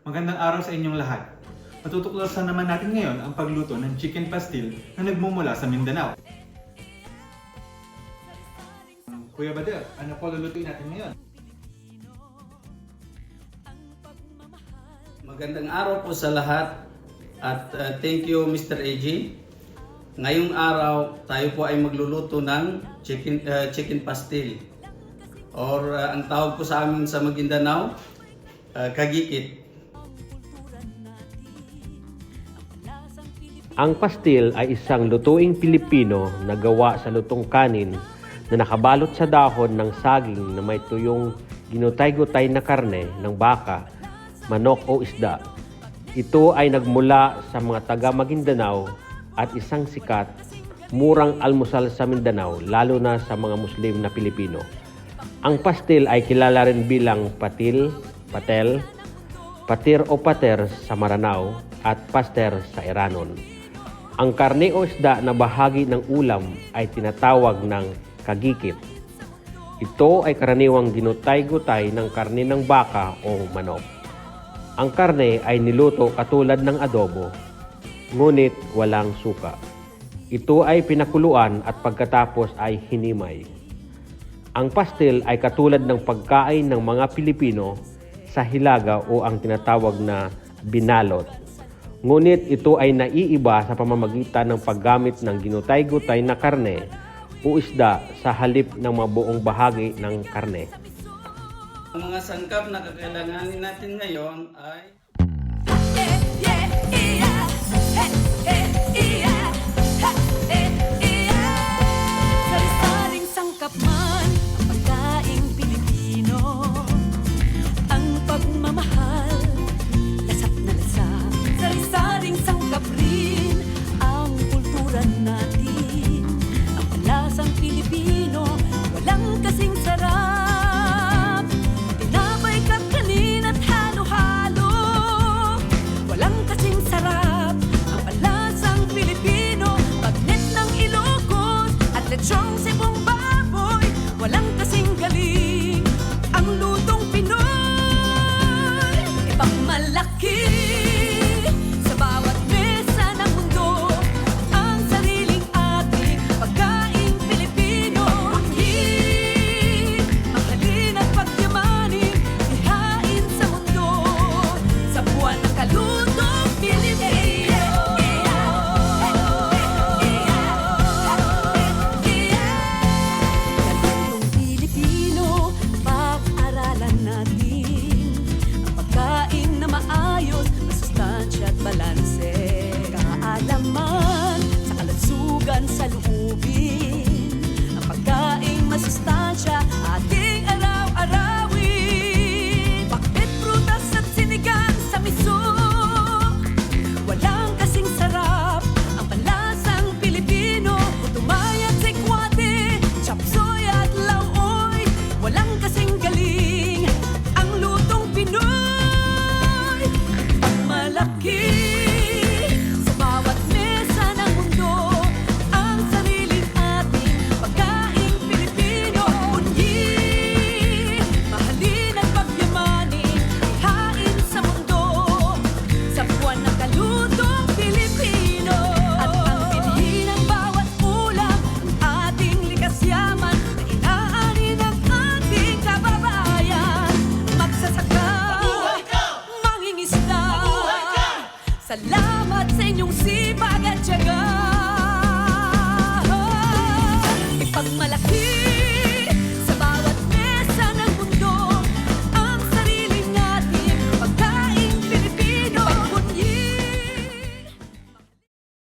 Magandang araw sa inyong lahat. Matutuklasan naman natin ngayon ang pagluto ng chicken pastil na nagmumula sa Mindanao. Kuya Bader, ano po lulutuin natin ngayon? Magandang araw po sa lahat at thank you Mr. AJ. Ngayong araw tayo po ay magluluto ng chicken pastil or ang tawag po sa amin sa Maguindanao, kagikit. Ang pastil ay isang lutuing Pilipino na gawa sa lutong kanin na nakabalot sa dahon ng saging na may tuyong ginutay-gutay na karne ng baka, manok o isda. Ito ay nagmula sa mga taga Maguindanao at isang sikat, murang almusal sa Mindanao, lalo na sa mga Muslim na Pilipino. Ang pastil ay kilala rin bilang patil, patel, patir o pater sa Maranao at paster sa Iranon. Ang karne o isda na bahagi ng ulam ay tinatawag ng kagikit. Ito ay karaniwang ginutay-gutay ng karne ng baka o manok. Ang karne ay niluto katulad ng adobo, ngunit walang suka. Ito ay pinakuluan at pagkatapos ay hinimay. Ang pastil ay katulad ng pagkain ng mga Pilipino sa hilaga o ang tinatawag na binalot. Ngunit ito ay naiiba sa pamamagitan ng paggamit ng ginutay-gutay na karne o isda sa halip ng mga buong bahagi ng karne. Ang mga sangkap na kakailanganin natin ngayon ay